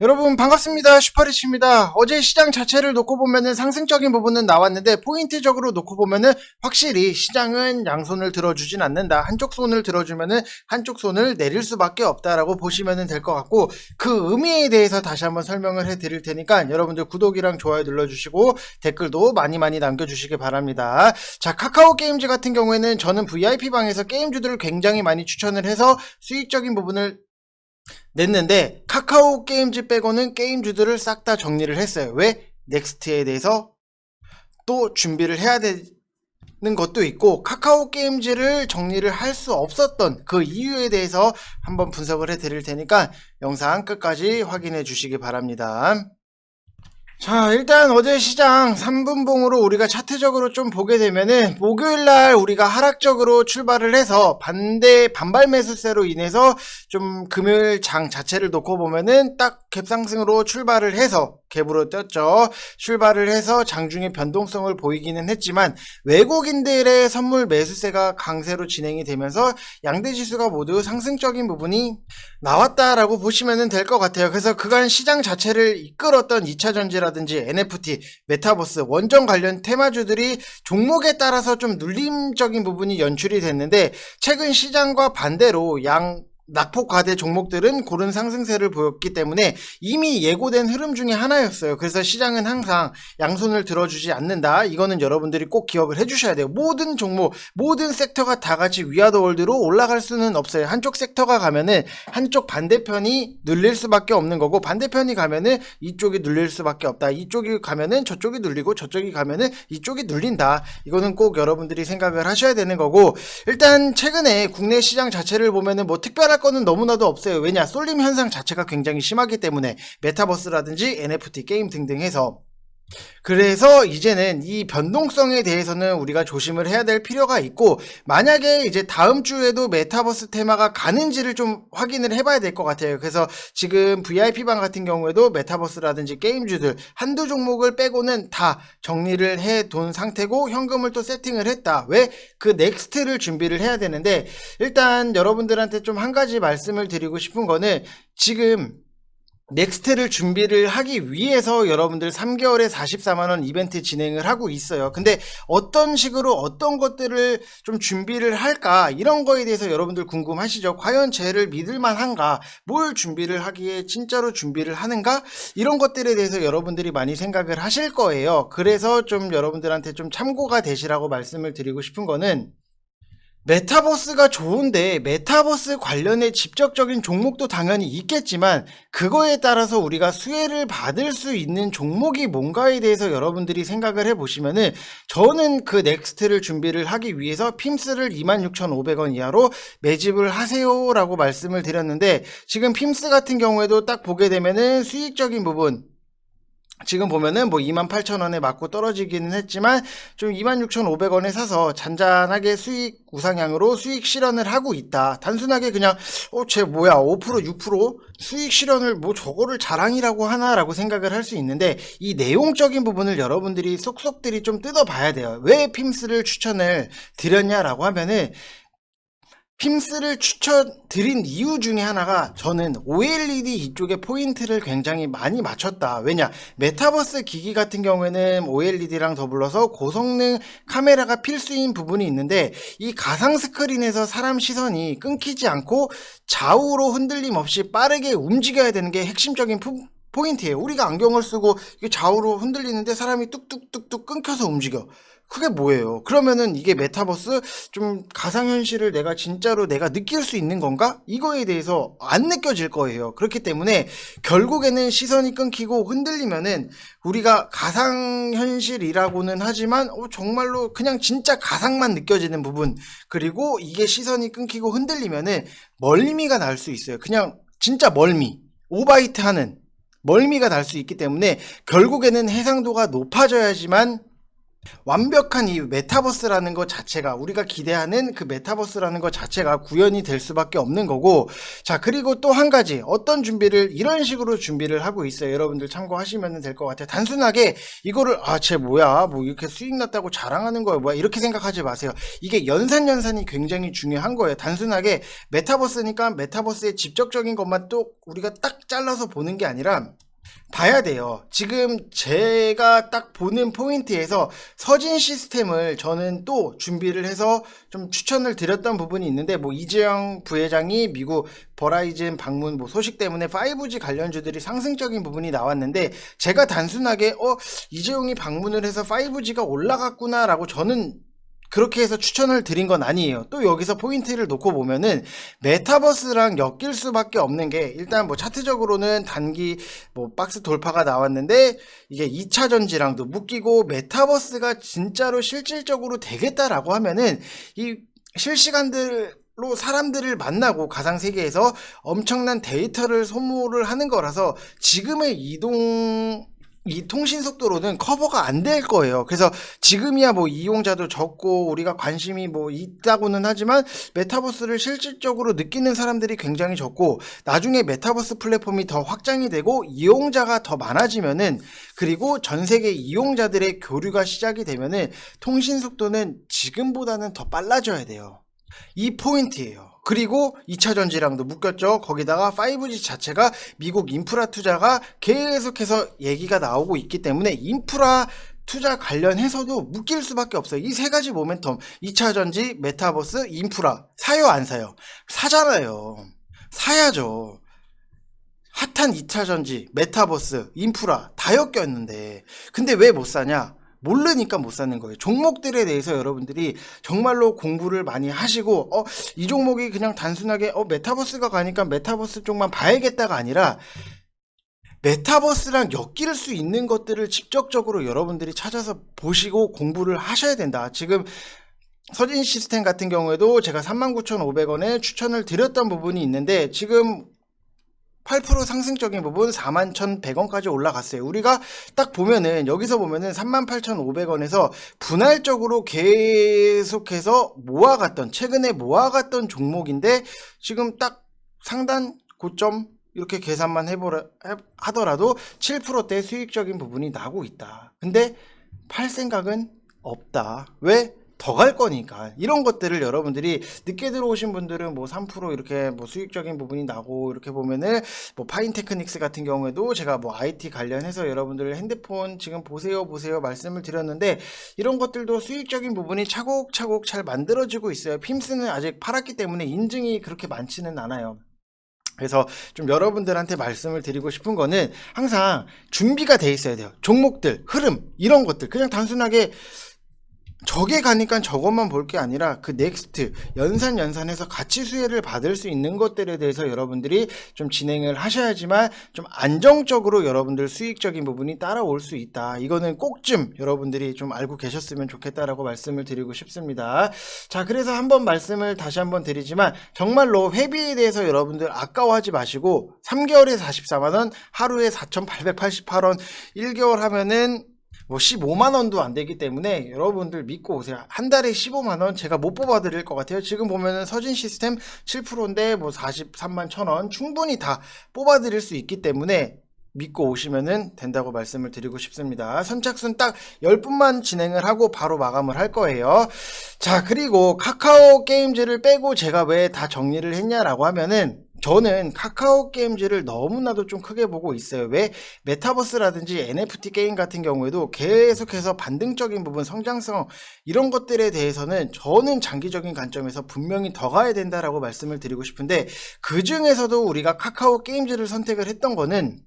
여러분 반갑습니다. 슈퍼리치입니다. 어제 시장 자체를 놓고 보면은 상승적인 부분은 나왔는데 포인트적으로 놓고 보면은 확실히 시장은 양손을 들어주진 않는다. 한쪽 손을 들어주면은 한쪽 손을 내릴 수밖에 없다라고 보시면 될 것 같고, 그 의미에 대해서 다시 한번 설명을 해드릴 테니까 여러분들 구독이랑 좋아요 눌러주시고 댓글도 많이 남겨주시기 바랍니다. 자, 카카오 게임즈 같은 경우에는 저는 VIP 방에서 게임주들을 굉장히 많이 추천을 해서 수익적인 부분을 냈는데, 카카오 게임즈 빼고는 게임주들을 싹 다 정리를 했어요. 왜? 넥스트에 대해서 또 준비를 해야 되는 것도 있고, 카카오 게임즈를 정리를 할 수 없었던 그 이유에 대해서 한번 분석을 해 드릴 테니까 영상 끝까지 확인해 주시기 바랍니다. 자, 일단 어제 시장 3분봉으로 우리가 차트적으로 좀 보게 되면은 목요일날 우리가 하락적으로 출발을 해서 반발 매수세로 인해서 좀 금요일 장 자체를 놓고 보면은 딱 갭상승으로 출발을 해서 갭으로 떴죠. 출발을 해서 장중에 변동성을 보이기는 했지만 외국인들의 선물 매수세가 강세로 진행이 되면서 양대 지수가 모두 상승적인 부분이 나왔다라고 보시면 될 것 같아요. 그래서 그간 시장 자체를 이끌었던 2차 전지라든지 NFT, 메타버스, 원전 관련 테마주들이 종목에 따라서 좀 눌림적인 부분이 연출이 됐는데, 최근 시장과 반대로 낙폭 과대 종목들은 고른 상승세를 보였기 때문에 이미 예고된 흐름 중에 하나였어요. 그래서 시장은 항상 양손을 들어주지 않는다. 이거는 여러분들이 꼭 기억을 해주셔야 돼요. 모든 종목, 모든 섹터가 다 같이 위아더월드로 올라갈 수는 없어요. 한쪽 섹터가 가면은 한쪽 반대편이 눌릴 수밖에 없는 거고, 반대편이 가면은 이쪽이 눌릴 수밖에 없다. 이쪽이 가면은 저쪽이 눌리고 저쪽이 가면은 이쪽이 눌린다. 이거는 꼭 여러분들이 생각을 하셔야 되는 거고, 일단 최근에 국내 시장 자체를 보면은 뭐 특별한 거는 너무나도 없어요. 왜냐? 쏠림 현상 자체가 굉장히 심하기 때문에, 메타버스라든지 NFT 게임 등등 해서. 그래서 이제는 이 변동성에 대해서는 우리가 조심을 해야 될 필요가 있고, 만약에 이제 다음 주에도 메타버스 테마가 가는지를 좀 확인을 해봐야 될 것 같아요. 그래서 지금 VIP방 같은 경우에도 메타버스라든지 게임주들 한두 종목을 빼고는 다 정리를 해 둔 상태고, 현금을 또 세팅을 했다. 왜? 그 넥스트를 준비를 해야 되는데, 일단 여러분들한테 좀 한 가지 말씀을 드리고 싶은 거는, 지금 넥스트를 준비를 하기 위해서 여러분들 3개월에 44만원 이벤트 진행을 하고 있어요. 근데 어떤 식으로 어떤 것들을 좀 준비를 할까, 이런 거에 대해서 여러분들 궁금하시죠? 과연 쟤를 믿을만 한가? 뭘 준비를 하기에 진짜로 준비를 하는가? 이런 것들에 대해서 여러분들이 많이 생각을 하실 거예요. 그래서 좀 여러분들한테 좀 참고가 되시라고 말씀을 드리고 싶은 거는, 메타버스가 좋은데 메타버스 관련의 직접적인 종목도 당연히 있겠지만, 그거에 따라서 우리가 수혜를 받을 수 있는 종목이 뭔가에 대해서 여러분들이 생각을 해보시면은, 저는 그 넥스트를 준비를 하기 위해서 핌스를 26,500원 이하로 매집을 하세요 라고 말씀을 드렸는데, 지금 핌스 같은 경우에도 딱 보게 되면은 수익적인 부분, 지금 보면은 뭐 28,000원에 맞고 떨어지기는 했지만 좀 26,500원에 사서 잔잔하게 수익 우상향으로 수익 실현을 하고 있다. 단순하게 그냥 쟤 뭐야 5% 6% 수익 실현을 뭐 저거를 자랑이라고 하나라고 생각을 할 수 있는데, 이 내용적인 부분을 여러분들이 쏙쏙들이 좀 뜯어봐야 돼요. 왜 핌스를 추천을 드렸냐라고 하면은, 핌스를 추천드린 이유 중에 하나가, 저는 OLED 이쪽에 포인트를 굉장히 많이 맞췄다. 왜냐? 메타버스 기기 같은 경우에는 OLED랑 더불어서 고성능 카메라가 필수인 부분이 있는데, 이 가상 스크린에서 사람 시선이 끊기지 않고 좌우로 흔들림 없이 빠르게 움직여야 되는 게 핵심적인 포인트예요. 우리가 안경을 쓰고 이게 좌우로 흔들리는데 사람이 뚝뚝뚝뚝 끊겨서 움직여. 그게 뭐예요? 그러면은 이게 메타버스 좀 가상현실을 내가 진짜로 내가 느낄 수 있는 건가? 이거에 대해서 안 느껴질 거예요. 그렇기 때문에 결국에는 시선이 끊기고 흔들리면은, 우리가 가상현실이라고는 하지만 정말로 그냥 진짜 가상만 느껴지는 부분, 그리고 이게 시선이 끊기고 흔들리면은 멀미가 날 수 있어요. 그냥 진짜 멀미, 오바이트 하는 멀미가 날 수 있기 때문에, 결국에는 해상도가 높아져야지만 완벽한 이 메타버스라는 것 자체가, 우리가 기대하는 그 메타버스라는 것 자체가 구현이 될 수밖에 없는 거고, 자, 그리고 또 한 가지, 어떤 준비를 이런 식으로 준비를 하고 있어요. 여러분들 참고하시면 될 것 같아요. 단순하게 이거를 쟤 뭐야, 뭐 이렇게 수익 났다고 자랑하는 거야, 뭐야, 이렇게 생각하지 마세요. 이게 연산이 굉장히 중요한 거예요. 단순하게 메타버스니까 메타버스의 직접적인 것만 또 우리가 딱 잘라서 보는 게 아니라 봐야 돼요. 지금 제가 딱 보는 포인트에서 서진 시스템을 저는 또 준비를 해서 좀 추천을 드렸던 부분이 있는데, 뭐 이재영 부회장이 미국 버라이즌 방문 뭐 소식 때문에 5G 관련주들이 상승적인 부분이 나왔는데, 제가 단순하게 이재용이 방문을 해서 5G가 올라갔구나라고 저는 그렇게 해서 추천을 드린 건 아니에요. 또 여기서 포인트를 놓고 보면은 메타버스랑 엮일 수밖에 없는 게, 일단 뭐 차트적으로는 단기 뭐 박스 돌파가 나왔는데 이게 2차 전지랑도 묶이고, 메타버스가 진짜로 실질적으로 되겠다라고 하면은 이 실시간들로 사람들을 만나고 가상세계에서 엄청난 데이터를 소모를 하는 거라서 지금의 이 통신 속도로는 커버가 안 될 거예요. 그래서 지금이야 뭐 이용자도 적고 우리가 관심이 뭐 있다고는 하지만 메타버스를 실질적으로 느끼는 사람들이 굉장히 적고, 나중에 메타버스 플랫폼이 더 확장이 되고 이용자가 더 많아지면은, 그리고 전 세계 이용자들의 교류가 시작이 되면은 통신 속도는 지금보다는 더 빨라져야 돼요. 이 포인트예요. 그리고 2차 전지랑도 묶였죠. 거기다가 5G 자체가 미국 인프라 투자가 계속해서 얘기가 나오고 있기 때문에 인프라 투자 관련해서도 묶일 수밖에 없어요. 이 세 가지 모멘텀, 2차 전지, 메타버스, 인프라. 사요 안 사요? 사잖아요. 사야죠. 핫한 2차 전지, 메타버스, 인프라 다 엮였는데, 근데 왜 못 사냐? 모르니까 못 사는 거예요. 종목들에 대해서 여러분들이 정말로 공부를 많이 하시고, 이 종목이 그냥 단순하게 메타버스가 가니까 메타버스 쪽만 봐야겠다가 아니라, 메타버스랑 엮일 수 있는 것들을 직접적으로 여러분들이 찾아서 보시고 공부를 하셔야 된다. 지금 서진 시스템 같은 경우에도 제가 39,500원에 추천을 드렸던 부분이 있는데, 지금 8% 상승적인 부분 41,100원까지 올라갔어요. 우리가 딱 보면은, 여기서 보면은 38,500원에서 분할적으로 계속해서 모아갔던, 최근에 모아갔던 종목인데, 지금 딱 상단 고점 이렇게 계산만 하더라도 7%대 수익적인 부분이 나고 있다. 근데 팔 생각은 없다. 왜? 더 갈 거니까. 이런 것들을 여러분들이 늦게 들어오신 분들은 뭐 3% 이렇게 뭐 수익적인 부분이 나고, 이렇게 보면은 뭐 파인테크닉스 같은 경우에도 제가 뭐 IT 관련해서 여러분들 핸드폰 지금 보세요 말씀을 드렸는데, 이런 것들도 수익적인 부분이 차곡차곡 잘 만들어지고 있어요. 핌스는 아직 팔았기 때문에 인증이 그렇게 많지는 않아요. 그래서 좀 여러분들한테 말씀을 드리고 싶은 거는, 항상 준비가 돼 있어야 돼요. 종목들, 흐름, 이런 것들 그냥 단순하게 저게 가니까 저것만 볼 게 아니라, 그 넥스트 연산해서 같이 수혜를 받을 수 있는 것들에 대해서 여러분들이 좀 진행을 하셔야지만 좀 안정적으로 여러분들 수익적인 부분이 따라올 수 있다. 이거는 꼭 좀 여러분들이 좀 알고 계셨으면 좋겠다라고 말씀을 드리고 싶습니다. 자, 그래서 한번 말씀을 다시 한번 드리지만, 정말로 회비에 대해서 여러분들 아까워하지 마시고, 3개월에 44만원, 하루에 4,888원, 1개월 하면은 뭐 15만원도 안 되기 때문에 여러분들 믿고 오세요. 한 달에 15만원 제가 못 뽑아 드릴 것 같아요. 지금 보면은 서진 시스템 7%인데 뭐 43만 1,000원 충분히 다 뽑아 드릴 수 있기 때문에 믿고 오시면 된다고 말씀을 드리고 싶습니다. 선착순 딱 10분만 진행을 하고 바로 마감을 할 거예요. 자, 그리고 카카오 게임즈를 빼고 제가 왜 다 정리를 했냐라고 하면은, 저는 카카오 게임즈를 너무나도 좀 크게 보고 있어요. 왜? 메타버스라든지 NFT 게임 같은 경우에도 계속해서 반등적인 부분, 성장성, 이런 것들에 대해서는 저는 장기적인 관점에서 분명히 더 가야 된다라고 말씀을 드리고 싶은데, 그 중에서도 우리가 카카오 게임즈를 선택을 했던 거는,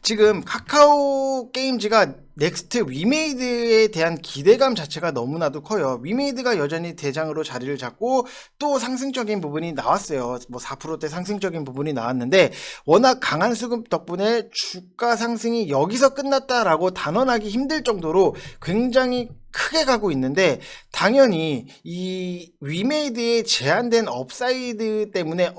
지금 카카오 게임즈가 넥스트 위메이드에 대한 기대감 자체가 너무나도 커요. 위메이드가 여전히 대장으로 자리를 잡고 또 상승적인 부분이 나왔어요. 뭐 4%대 상승적인 부분이 나왔는데, 워낙 강한 수급 덕분에 주가 상승이 여기서 끝났다라고 단언하기 힘들 정도로 굉장히 크게 가고 있는데, 당연히 이 위메이드의 제한된 업사이드 때문에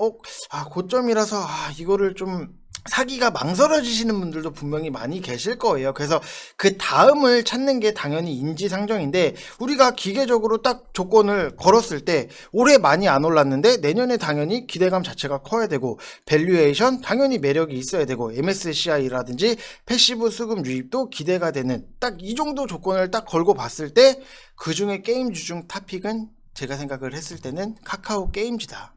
고점이라서 이거를 좀 사기가 망설여지시는 분들도 분명히 많이 계실 거예요. 그래서 그 다음을 찾는 게 당연히 인지상정인데, 우리가 기계적으로 딱 조건을 걸었을 때 올해 많이 안 올랐는데 내년에 당연히 기대감 자체가 커야 되고, 밸류에이션 당연히 매력이 있어야 되고, MSCI라든지 패시브 수급 유입도 기대가 되는, 딱 이 정도 조건을 딱 걸고 봤을 때 그 중에 게임주 중 탑픽은 제가 생각을 했을 때는 카카오 게임즈다.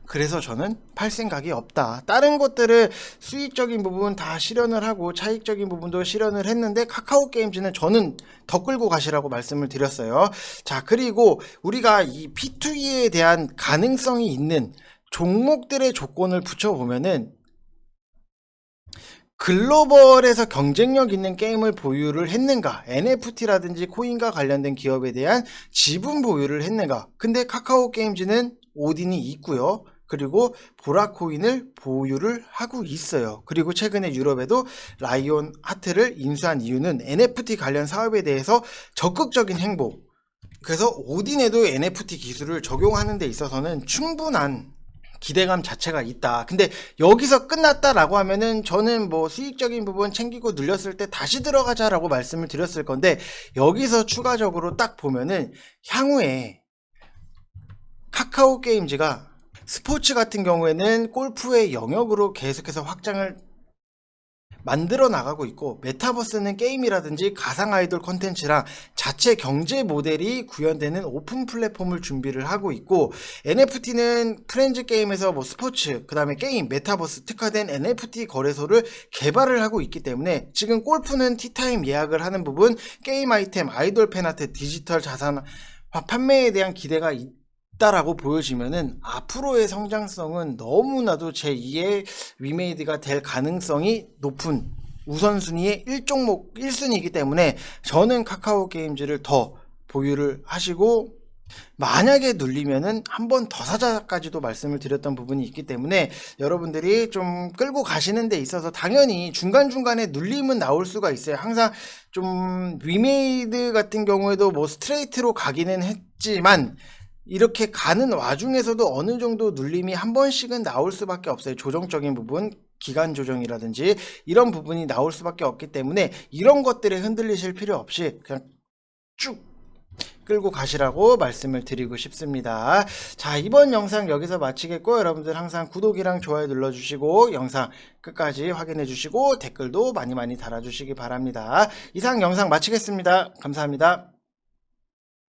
그래서 저는 팔 생각이 없다. 다른 것들을 수익적인 부분 다 실현을 하고 차익적인 부분도 실현을 했는데, 카카오 게임즈는 저는 더 끌고 가시라고 말씀을 드렸어요. 자, 그리고 우리가 이 P2E에 대한 가능성이 있는 종목들의 조건을 붙여보면은, 글로벌에서 경쟁력 있는 게임을 보유를 했는가, NFT라든지 코인과 관련된 기업에 대한 지분 보유를 했는가. 근데 카카오 게임즈는 오딘이 있고요. 그리고 보라코인을 보유를 하고 있어요. 그리고 최근에 유럽에도 라이온 하트를 인수한 이유는 NFT 관련 사업에 대해서 적극적인 행보. 그래서 오딘에도 NFT 기술을 적용하는 데 있어서는 충분한 기대감 자체가 있다. 근데 여기서 끝났다라고 하면은 저는 뭐 수익적인 부분 챙기고 눌렸을 때 다시 들어가자라고 말씀을 드렸을 건데, 여기서 추가적으로 딱 보면은 향후에 카카오 게임즈가 스포츠 같은 경우에는 골프의 영역으로 계속해서 확장을 만들어 나가고 있고, 메타버스는 게임이라든지 가상 아이돌 콘텐츠랑 자체 경제 모델이 구현되는 오픈 플랫폼을 준비를 하고 있고, NFT는 프렌즈 게임에서 뭐 스포츠, 그 다음에 게임, 메타버스 특화된 NFT 거래소를 개발을 하고 있기 때문에, 지금 골프는 티타임 예약을 하는 부분, 게임 아이템, 아이돌 팬아트, 디지털 자산 판매에 대한 기대가 있다라고 보여지면은 앞으로의 성장성은 너무나도 제2의 위메이드가 될 가능성이 높은 우선순위의 1종목 1순위이기 때문에, 저는 카카오 게임즈를 더 보유를 하시고, 만약에 눌리면은 한 번 더 사자까지도 말씀을 드렸던 부분이 있기 때문에, 여러분들이 좀 끌고 가시는 데 있어서 당연히 중간중간에 눌림은 나올 수가 있어요. 항상 좀 위메이드 같은 경우에도 뭐 스트레이트로 가기는 했지만, 이렇게 가는 와중에서도 어느 정도 눌림이 한 번씩은 나올 수밖에 없어요. 조정적인 부분, 기간 조정이라든지 이런 부분이 나올 수밖에 없기 때문에, 이런 것들에 흔들리실 필요 없이 그냥 쭉 끌고 가시라고 말씀을 드리고 싶습니다. 자, 이번 영상 여기서 마치겠고, 여러분들 항상 구독이랑 좋아요 눌러주시고 영상 끝까지 확인해 주시고 댓글도 많이 달아주시기 바랍니다. 이상 영상 마치겠습니다. 감사합니다.